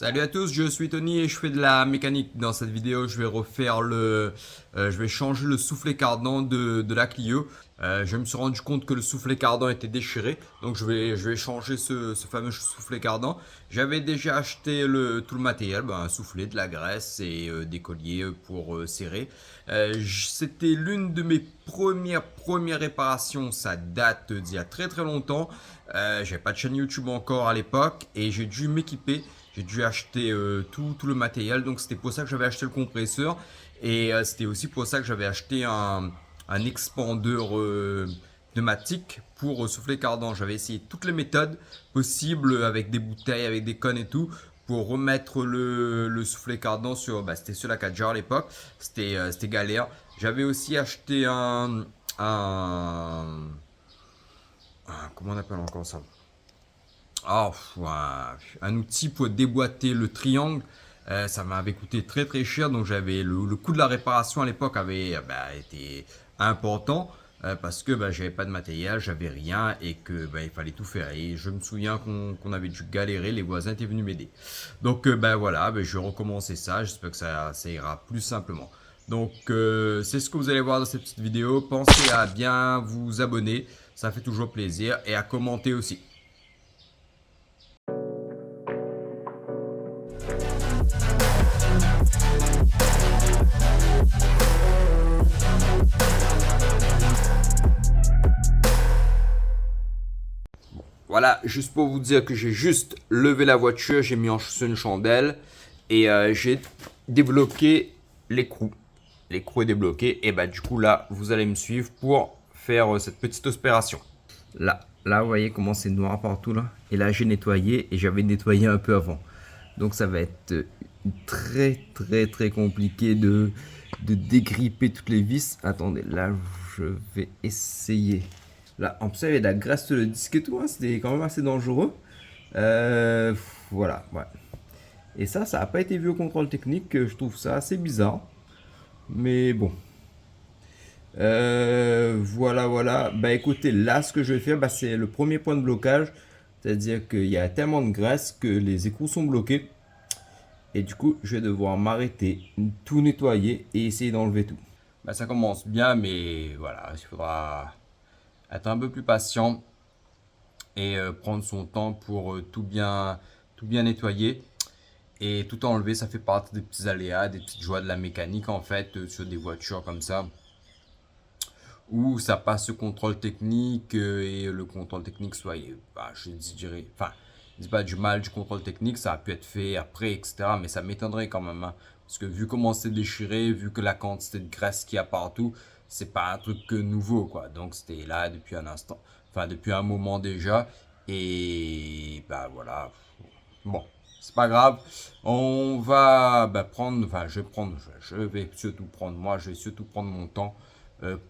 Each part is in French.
Salut à tous, je suis Tony et je fais de la mécanique. Dans cette vidéo, je vais je vais changer le soufflet cardan de la Clio. Je me suis rendu compte que le soufflet cardan était déchiré, donc je vais changer ce fameux soufflet cardan. J'avais déjà acheté tout le matériel, un soufflet, de la graisse et des colliers pour serrer. C'était l'une de mes premières réparations. Ça date d'il y a très longtemps. J'avais pas de chaîne YouTube encore à l'époque et j'ai dû m'équiper. J'ai dû acheter tout le matériel, donc c'était pour ça que j'avais acheté le compresseur et c'était aussi pour ça que j'avais acheté un expandeur pneumatique pour souffler cardan. J'avais essayé toutes les méthodes possibles avec des bouteilles, avec des connes et tout pour remettre le soufflet cardan sur, c'était sur la 4 jar à l'époque. C'était galère. J'avais aussi acheté comment on appelle encore ça? Un outil pour déboîter le triangle. Ça m'avait coûté très cher, donc j'avais le coût de la réparation à l'époque avait été important parce que j'avais pas de matériel, j'avais rien et que il fallait tout faire. Et je me souviens qu'on avait dû galérer, les voisins étaient venus m'aider. Donc voilà, je vais recommencer ça. J'espère que ça ira plus simplement. Donc c'est ce que vous allez voir dans cette petite vidéo. Pensez à bien vous abonner, ça fait toujours plaisir, et à commenter aussi. Voilà, juste pour vous dire que j'ai juste levé la voiture, j'ai mis en une chandelle et j'ai débloqué l'écrou. L'écrou est débloqué et du coup là, vous allez me suivre pour faire cette petite opération. Là, vous voyez comment c'est noir partout là. Et là, j'ai nettoyé et j'avais nettoyé un peu avant. Donc ça va être très compliqué de dégripper toutes les vis. Attendez, là, je vais essayer. Là, en plus, il y avait de la graisse sur le disque et tout, hein, c'était quand même assez dangereux. Voilà, ouais. Et ça n'a pas été vu au contrôle technique, je trouve ça assez bizarre. Mais bon. Voilà. Bah écoutez, là, ce que je vais faire, c'est le premier point de blocage. C'est-à-dire qu'il y a tellement de graisse que les écrous sont bloqués. Et du coup, je vais devoir m'arrêter, tout nettoyer et essayer d'enlever tout. Ça commence bien, mais voilà, il faudra être un peu plus patient et prendre son temps pour tout bien nettoyer et tout enlever. Ça fait partie des petits aléas, des petites joies de la mécanique en fait, sur des voitures comme ça où ça passe ce contrôle technique et le contrôle technique soit, je dirais, enfin, je dis pas du mal du contrôle technique, ça a pu être fait après, etc. Mais ça m'étonnerait quand même, hein, parce que vu comment c'est déchiré, vu que la quantité de graisse qu'il y a partout, c'est pas un truc nouveau, quoi. Donc c'était là depuis un instant, enfin depuis un moment déjà, et voilà. Bon, c'est pas grave. On va prendre, enfin je vais surtout prendre, moi je vais surtout prendre mon temps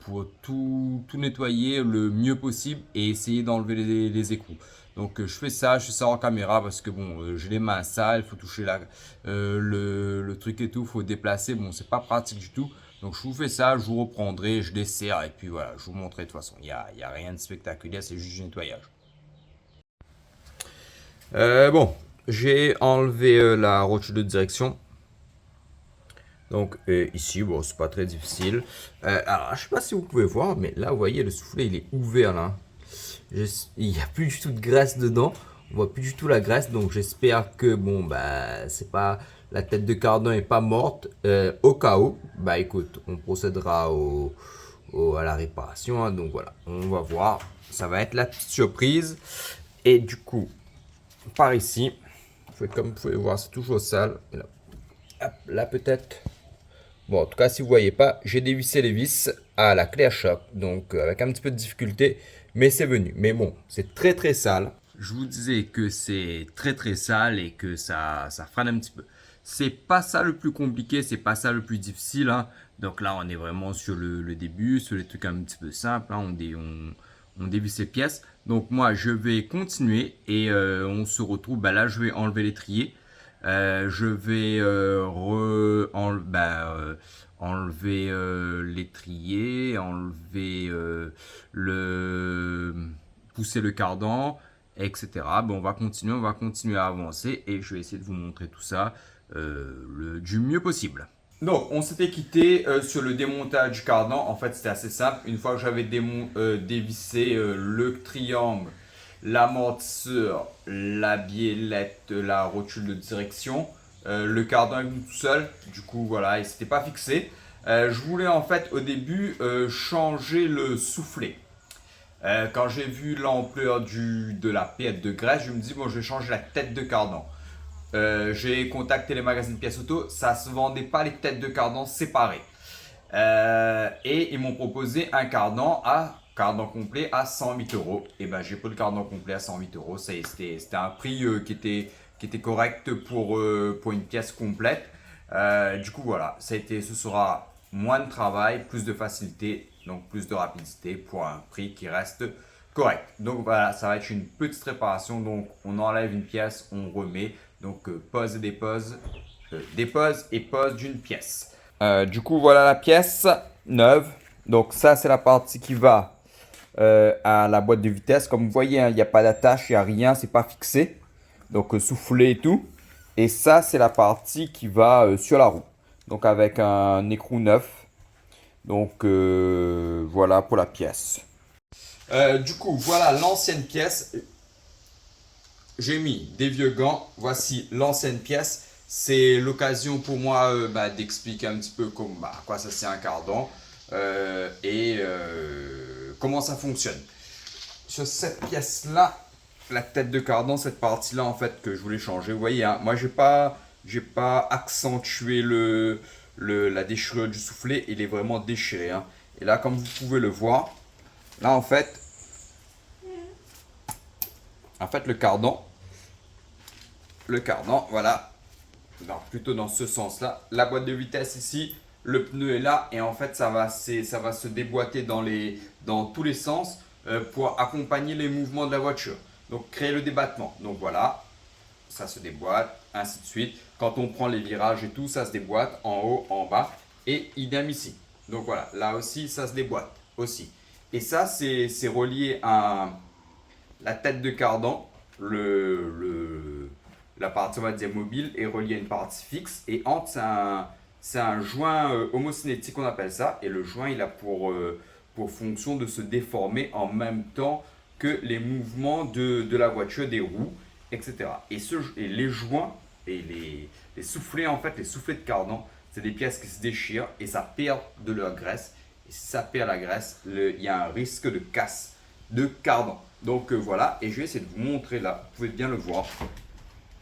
pour tout nettoyer le mieux possible et essayer d'enlever les écrous. Donc je fais ça en caméra parce que bon, j'ai les mains sales, il faut toucher le truc et tout, il faut déplacer, bon c'est pas pratique du tout. Donc je vous fais ça, je vous reprendrai, je desserre et puis voilà, je vous montrerai de toute façon. Il y a rien de spectaculaire, c'est juste du nettoyage. Bon, j'ai enlevé la roture de direction. Donc ici, bon, c'est pas très difficile. Alors, je sais pas si vous pouvez voir, mais là, vous voyez, le soufflet, il est ouvert là. Il n'y a plus du tout de graisse dedans. On voit plus du tout la graisse, donc j'espère que bon, c'est pas la tête de cardan est pas morte. Au cas où, écoute, on procédera à la réparation. Hein, donc voilà, on va voir. Ça va être la petite surprise. Et du coup, par ici, comme vous pouvez voir, c'est toujours sale. Là, hop, là peut-être. Bon, en tout cas, si vous voyez pas, j'ai dévissé les vis à la clé à choc, donc avec un petit peu de difficulté, mais c'est venu. Mais bon, c'est très sale. Je vous disais que c'est très sale et que ça freine un petit peu. C'est pas ça le plus compliqué, c'est pas ça le plus difficile, hein. Donc là, on est vraiment sur le début, sur les trucs un petit peu simples, hein. On dévisse les pièces. Donc moi, je vais continuer et on se retrouve. Là, je vais enlever l'étrier. Je vais enlever l'étrier, enlever pousser le cardan etc. Bon, on va continuer à avancer et je vais essayer de vous montrer tout ça du mieux possible. Donc, on s'était quitté sur le démontage du cardan. En fait, c'était assez simple. Une fois que j'avais dévissé le triangle, l'amortisseur, la biellette, la rotule de direction, le cardan est venu tout seul. Du coup, voilà, il s'était pas fixé. Je voulais en fait au début changer le soufflet. Quand j'ai vu l'ampleur de la perte de graisse, je me dis bon, je vais changer la tête de cardan. J'ai contacté les magasins de pièces auto, ça se vendait pas les têtes de cardan séparées. Et ils m'ont proposé un cardan complet à 108 euros. Et ben j'ai pris le cardan complet à 108 euros. C'était un prix qui était correct pour une pièce complète. Du coup voilà, ce sera moins de travail, plus de facilité, donc plus de rapidité pour un prix qui reste correct. Donc voilà, ça va être une petite réparation. Donc on enlève une pièce, on remet. Donc pose et dépose et pose d'une pièce. Du coup, voilà la pièce neuve. Donc ça, c'est la partie qui va à la boîte de vitesse. Comme vous voyez, hein, il n'y a pas d'attache, il n'y a rien, c'est pas fixé. Donc soufflé et tout. Et ça, c'est la partie qui va sur la roue. Donc avec un écrou neuf. Donc voilà pour la pièce. Du coup, voilà l'ancienne pièce. J'ai mis des vieux gants. Voici l'ancienne pièce. C'est l'occasion pour moi d'expliquer un petit peu à quoi ça sert un cardan et comment ça fonctionne. Sur cette pièce-là, la tête de cardan, cette partie-là en fait que je voulais changer. Vous voyez, hein, moi j'ai pas accentué la déchirure du soufflet. Il est vraiment déchiré. Hein. Et là, comme vous pouvez le voir, là en fait le cardan, voilà, plutôt dans ce sens-là. La boîte de vitesse ici, le pneu est là et en fait ça va se déboîter dans tous les sens pour accompagner les mouvements de la voiture. Donc créer le débattement. Donc voilà, ça se déboîte, ainsi de suite. Quand on prend les virages et tout, ça se déboîte en haut, en bas et idem ici. Donc voilà, là aussi ça se déboîte aussi. Et ça c'est relié à la tête de cardan, la partie on va dire mobile est reliée à une partie fixe et entre c'est un joint homocinétique qu'on appelle ça et le joint il a pour fonction de se déformer en même temps que les mouvements de la voiture, des roues, etc. Et les joints et les soufflets en fait, les soufflets de cardan, c'est des pièces qui se déchirent et ça perd de leur graisse. Et si ça perd la graisse, il y a un risque de casse de cardan. Donc voilà, et je vais essayer de vous montrer là, vous pouvez bien le voir.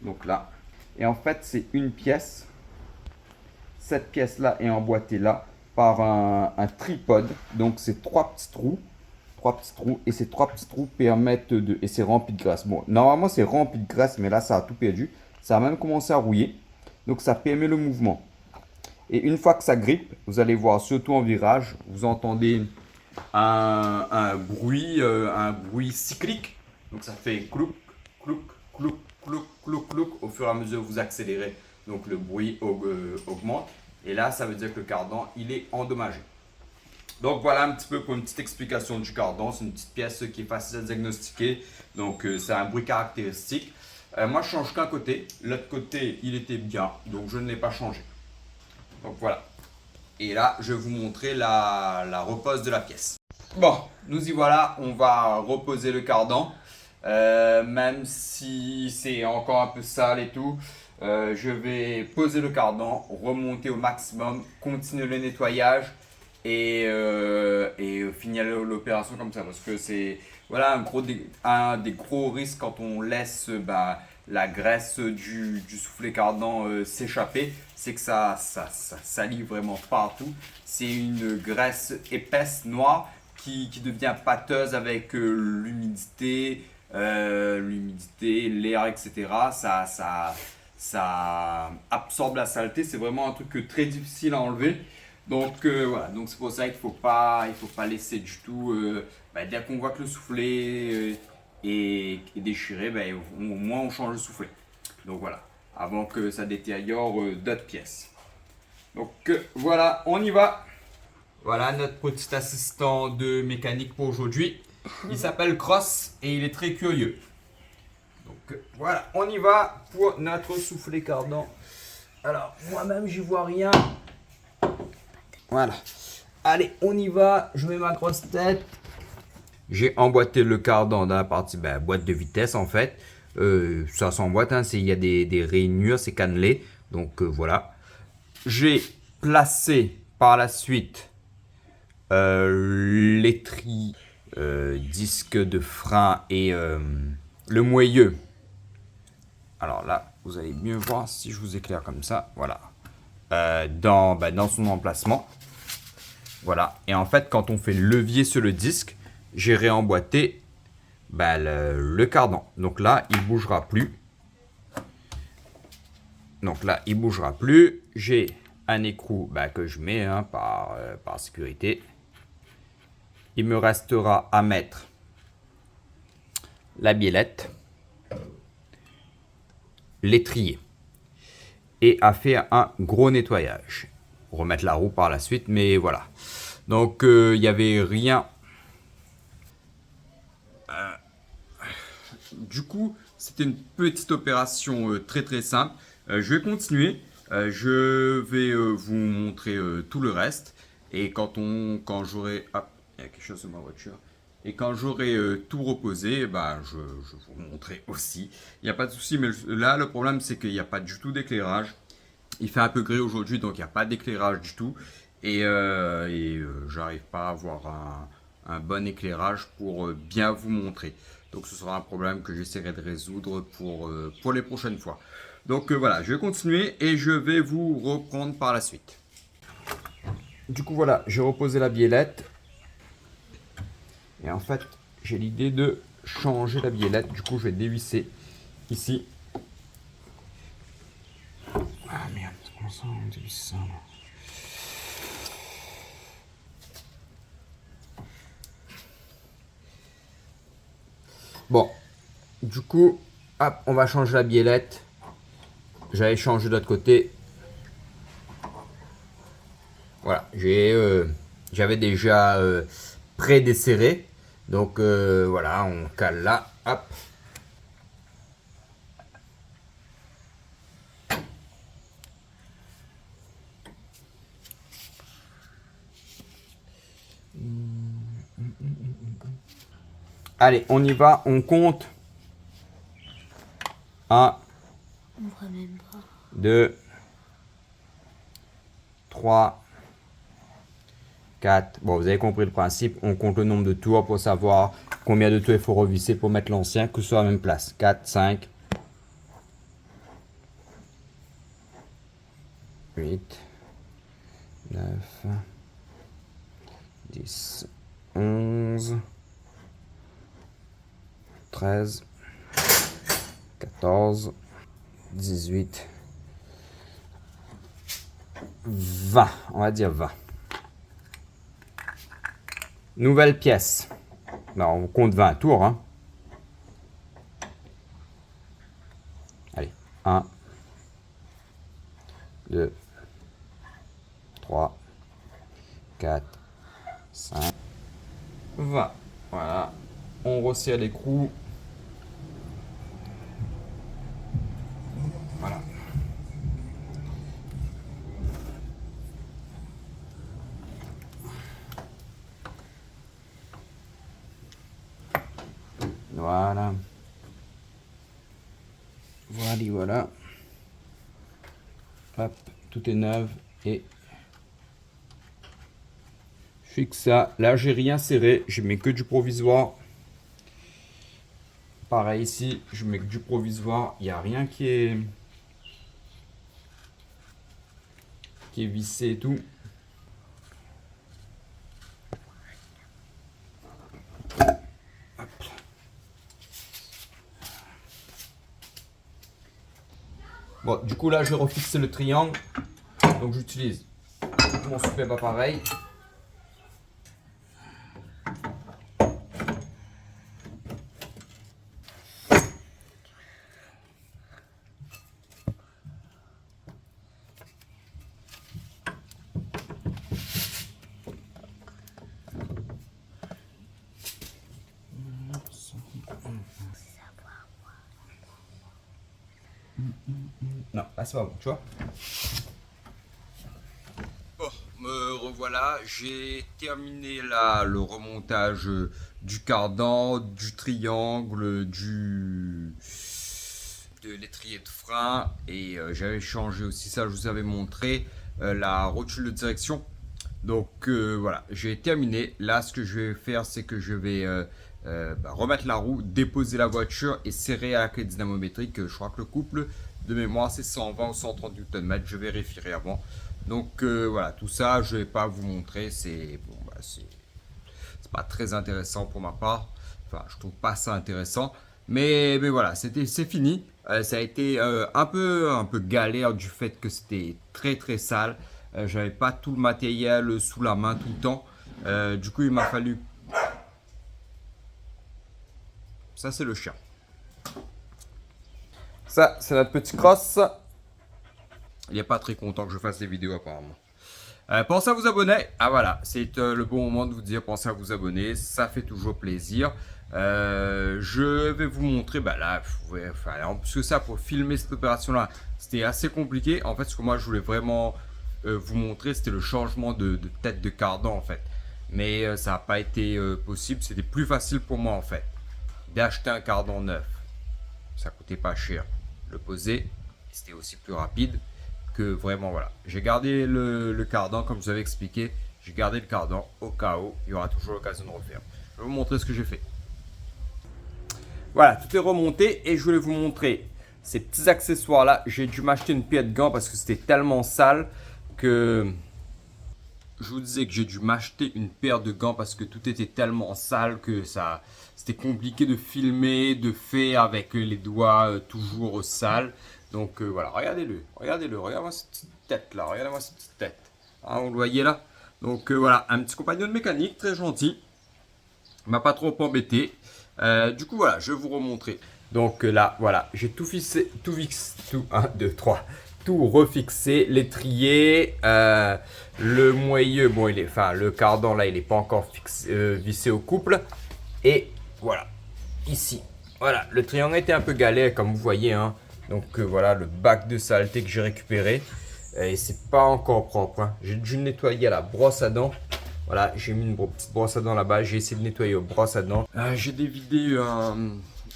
Donc là, et en fait c'est une pièce, cette pièce là est emboîtée là par un tripode, donc c'est trois petits trous, et ces trois petits trous permettent et c'est rempli de graisse. Bon, normalement c'est rempli de graisse, mais là ça a tout perdu, ça a même commencé à rouiller, donc ça permet le mouvement. Et une fois que ça grippe, vous allez voir, surtout en virage, vous entendez un bruit cyclique. Donc ça fait clouc, clouc, clouc, clouc, clouc, clouc au fur et à mesure que vous accélérez. Donc le bruit augmente. Et là, ça veut dire que le cardan, il est endommagé. Donc voilà un petit peu pour une petite explication du cardan. C'est une petite pièce qui est facile à diagnostiquer. Donc c'est un bruit caractéristique. Moi, je change qu'un côté. L'autre côté, il était bien. Donc je ne l'ai pas changé. Donc voilà. Et là, je vais vous montrer la repose de la pièce. Bon, nous y voilà, on va reposer le cardan. Même si c'est encore un peu sale et tout, je vais poser le cardan, remonter au maximum, continuer le nettoyage et finir l'opération comme ça. Parce que c'est voilà, un des gros risques quand on laisse la graisse du soufflet cardan s'échapper, c'est que ça salit vraiment partout. C'est une graisse épaisse, noire, qui devient pâteuse avec l'humidité, l'air, etc. Ça absorbe la saleté. C'est vraiment un truc très difficile à enlever. Donc voilà, donc c'est pour ça qu'il il faut pas laisser du tout. Dès qu'on voit que le soufflet est déchiré, au moins on change le soufflet. Donc voilà, avant que ça détériore d'autres pièces. Donc voilà, on y va. Voilà notre petit assistant de mécanique pour aujourd'hui. Il s'appelle Cross et il est très curieux. voilà, on y va pour notre soufflé cardan. Alors moi-même j'y vois rien. Voilà. Allez, on y va. Je mets ma grosse tête. J'ai emboîté le cardan dans la partie boîte de vitesse en fait. Ça s'emboîte, hein, il y a des rainures, c'est cannelé. Donc voilà. J'ai placé par la suite l'étrie, disque de frein et le moyeu. Alors là, vous allez mieux voir si je vous éclaire comme ça. Voilà. Dans son emplacement. Voilà. Et en fait, quand on fait levier sur le disque, j'ai réemboîté le cardan. Donc là, il bougera plus. J'ai un écrou que je mets par sécurité. Il me restera à mettre la biellette, l'étrier et à faire un gros nettoyage. Remettre la roue par la suite, mais voilà. Donc il n'y avait rien. Du coup, c'était une petite opération très très simple. Je vais continuer. Je vais vous montrer tout le reste. Et quand j'aurai... Ah, il y a quelque chose sur ma voiture. Et quand j'aurai tout reposé, je vous montrerai aussi. Il n'y a pas de souci, mais là, le problème, c'est qu'il n'y a pas du tout d'éclairage. Il fait un peu gris aujourd'hui, donc il n'y a pas d'éclairage du tout. Et j'arrive pas à avoir un bon éclairage pour bien vous montrer. Donc ce sera un problème que j'essaierai de résoudre pour les prochaines fois. Donc voilà, je vais continuer et je vais vous reprendre par la suite. Du coup voilà, j'ai reposé la biellette. Et en fait, j'ai l'idée de changer la biellette. Du coup, je vais dévisser ici. Ah merde, comment ça on dévisse ça là? Bon, du coup, hop, on va changer la biellette. J'avais changé de l'autre côté. Voilà, j'avais déjà pré-desserré. Donc voilà, on cale là, hop. Allez, on y va, on compte. 1, 2, 3, 4. Bon, vous avez compris le principe. On compte le nombre de tours pour savoir combien de tours il faut revisser pour mettre l'ancien, que ce soit à la même place. 4, 5, 8, 9, 10, 11, 13, 14, 18, 20. On va dire 20. Nouvelle pièce. Non, on compte 20 tours. Hein. Allez. 1, 2, 3, 4, 5, 20. Voilà. On resserre l'écrou. Voilà. Voilà. Voilà. Hop, tout est neuf et je fixe ça. Là, j'ai rien serré, je mets que du provisoire. Pareil ici, je mets que du provisoire. Il n'y a rien qui est vissé et tout. Bon, du coup là, je refixe le triangle. Donc j'utilise mon super appareil. Non, là c'est pas bon, tu vois. Bon, me revoilà. J'ai terminé là le remontage du cardan, du triangle, de l'étrier de frein et j'avais changé aussi ça, je vous avais montré la rotule de direction. Donc voilà, j'ai terminé. Là, ce que je vais faire, c'est que je vais remettre la roue, déposer la voiture et serrer à la clé dynamométrique. Je crois que le couple de mémoire, c'est 120 ou 130 Nm. Je vérifierai avant. Donc voilà, tout ça, je vais pas vous montrer. C'est bon, c'est pas très intéressant pour ma part. Enfin, je trouve pas ça intéressant. Mais voilà, c'est fini. Ça a été un peu galère du fait que c'était très très sale. J'avais pas tout le matériel sous la main tout le temps. Du coup, il m'a fallu. Ça, c'est le chien. Ça, c'est notre petit cross. Il n'est pas très content que je fasse des vidéos apparemment. Pensez à vous abonner. Ah voilà, c'est le bon moment de vous dire pensez à vous abonner. Ça fait toujours plaisir. Je vais vous montrer, bah là, en plus que ça, pour filmer cette opération-là, c'était assez compliqué. En fait, ce que moi, je voulais vraiment vous montrer, c'était le changement de tête de cardan, en fait. Mais ça n'a pas été possible. C'était plus facile pour moi, en fait, d'acheter un cardan neuf. Ça coûtait pas cher. Le poser, c'était aussi plus rapide. Que vraiment voilà. J'ai gardé le cardan comme je vous avais expliqué. J'ai gardé le cardan au cas où il y aura toujours l'occasion de refaire. Je vais vous montrer ce que j'ai fait. Voilà, tout est remonté et je voulais vous montrer ces petits accessoires là. J'ai dû m'acheter une paire de gants parce que c'était tellement sale que je vous disais que j'ai dû m'acheter une paire de gants parce que tout était tellement sale que ça c'était compliqué de filmer, de faire avec les doigts toujours sales. Donc voilà, regardez-moi cette petite tête là, regardez-moi cette petite tête. Hein, vous le voyez là. Donc voilà, un petit compagnon de mécanique très gentil. Il m'a pas trop embêté. Du coup voilà, je vais vous remontrer. Donc là, voilà, j'ai tout fixé, tout 1, 2, 3, tout refixé, l'étrier, le moyeu, bon il est, enfin le cardan là, il n'est pas encore vissé au couple. Et voilà, ici, voilà, le triangle était un peu galère comme vous voyez, hein. Donc voilà le bac de saleté que j'ai récupéré. Et c'est pas encore propre, hein. J'ai dû le nettoyer à la brosse à dents. Voilà, j'ai mis une petite brosse à dents là-bas. J'ai essayé de nettoyer aux brosses à dents. J'ai dévidé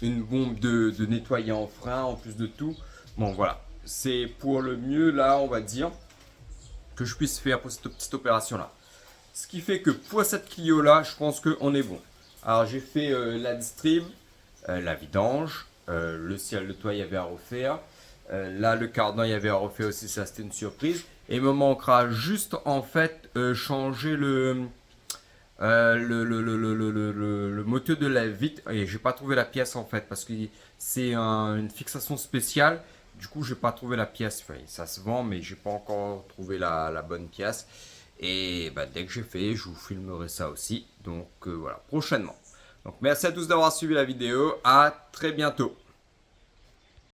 une bombe de nettoyer en frein en plus de tout. Bon voilà, c'est pour le mieux là on va dire que je puisse faire pour cette petite opération là. Ce qui fait que pour cette Clio là, je pense qu'on est bon. Alors j'ai fait la distrib, la vidange. Le ciel de toit, il y avait à refaire. Là, le cardan, il y avait à refaire aussi. Ça, c'était une surprise. Et il me manquera juste, en fait, changer le moteur de la vitre. Et j'ai pas trouvé la pièce, en fait, parce que c'est une fixation spéciale. Du coup, j'ai pas trouvé la pièce. Enfin, ça se vend, mais j'ai pas encore trouvé la bonne pièce. Et bah, dès que j'ai fait, je vous filmerai ça aussi. Donc voilà, prochainement. Donc merci à tous d'avoir suivi la vidéo. À très bientôt.